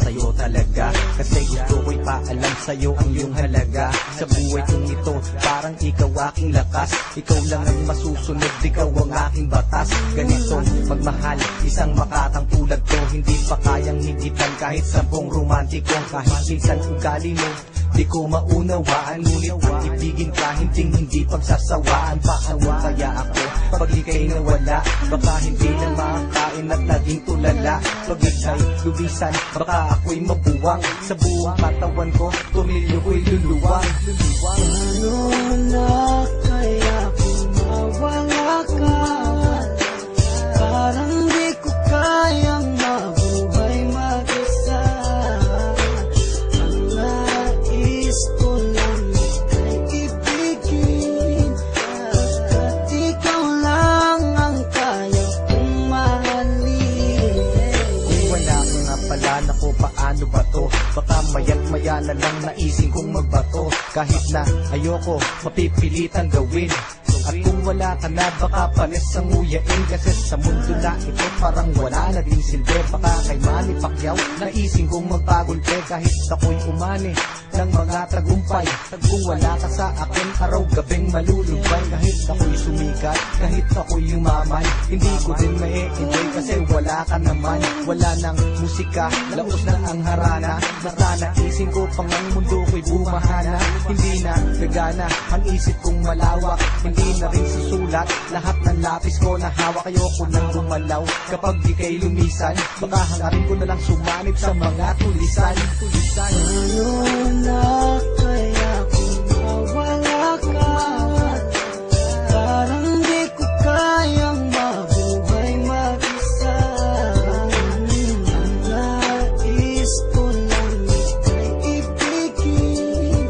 sa'yo talaga. Kasi gusto ko'y paalam sa'yo ang iyong halaga. Sa buhay kong ito, parang ikaw aking lakas. Ikaw lang ang masusunod, ikaw ang aking batas. Ganitong magmahal, isang makatang tulad ko, hindi pa kayang higitan kahit 10 romantiko. Kahit minsan ugali mo di ko maunawaan, ngunit ang ibigin ka hindi pagsasawaan. Paano kaya ako pag ika'y nawala? Baka hindi na makakain at naging tulala. Pag ika'y lubisan, baka ako'y mabuwang. Sa buong katawan ko, tumilyo ko'y luluwang. Paano na kaya kung mawala ka? Parang di ko kayang mabuhay mag-isa. Ang nais ko lang ay ibigin, at ikaw lang ang kaya kong mahalin. Kung wala ka nga pala, naku paano ba to? Baka maya't maya na lang naising kong magbato. Kahit na ayoko, mapipilitan gawin. At kung wala ka na, baka pares ang nguyain. Kasi sa mundo na ito, parang wala na din silbi. Baka kay Manny Pacquiao, naising kong magpagulpe. Kahit ako'y umani ng mga tagumpay, kung wala ka sa akin, araw-gabing malulubay. Kahit ako'y sumikat, kahit ako'y yumaman, hindi ko din mai-enjoy kasi wala ka naman. Wala nang musika, laos na ang harana. Basta naising ko pang ang mundo ko'y bumahana. Hindi na nagana ang isip kong malawak, hindi na rin susulat lahat ng lapis ko na hawak. Ayoko nang gumalaw kapag di kay lumisan. Baka hangarin ko na lang sumanib sa mga tulisan. Paano na kaya kung mawala ka? Parang di ko kayang mabuhay mag-isa. Ang nais ko lang ay ibigin,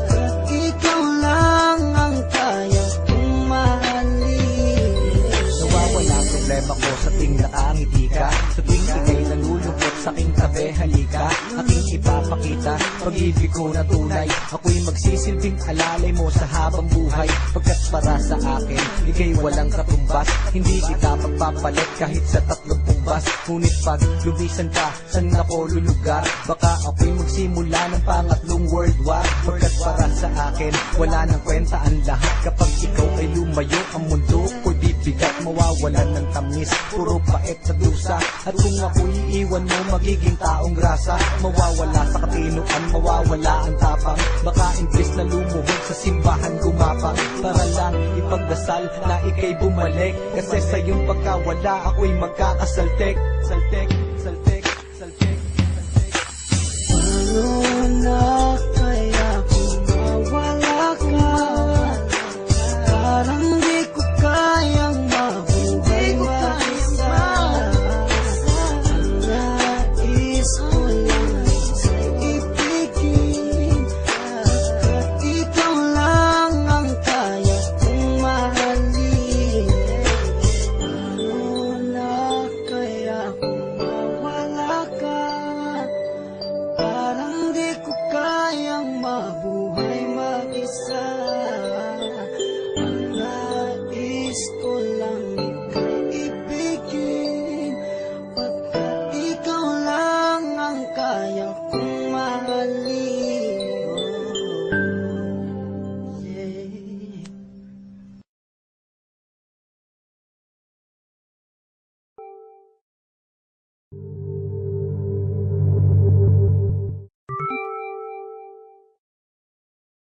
at ikaw lang ang kaya kong mahalin. Nawawala ang problema ko sa tuwing nakangiti ka. Sa tuwing ika'y nalulungkot sa aking tabi, halika. Aking ipapakita pag-ibig ko na tunay. Ako'y magsisilbing alalay mo sa habang buhay. Pagkat para sa akin, ika'y walang katumbas. Hindi kita pagpapalit kahit sa 3 pumbas. Ngunit pag lubisan ka, saan ako lulugar? Baka ako'y magsimula ng pangatlong world war. Pagkat para sa akin, wala nang kwenta ang lahat. Kapag ikaw ay lumayo, ang mundo ko'y bibigat. Mawawalan ng tamis, puro pait at dusa. At kung ako'y iiwan mo, magiging taong grasa. Mawawala sa katinuan, mawawala ang tapang. Baka imbis na lumuhod sa simbahan gumapang, para lang ipagdasal na ika'y bumalik. Kasi sa iyong pagkawala, ako'y magkakasaltek. Saltek, saltek, saltek, saltek. Paano na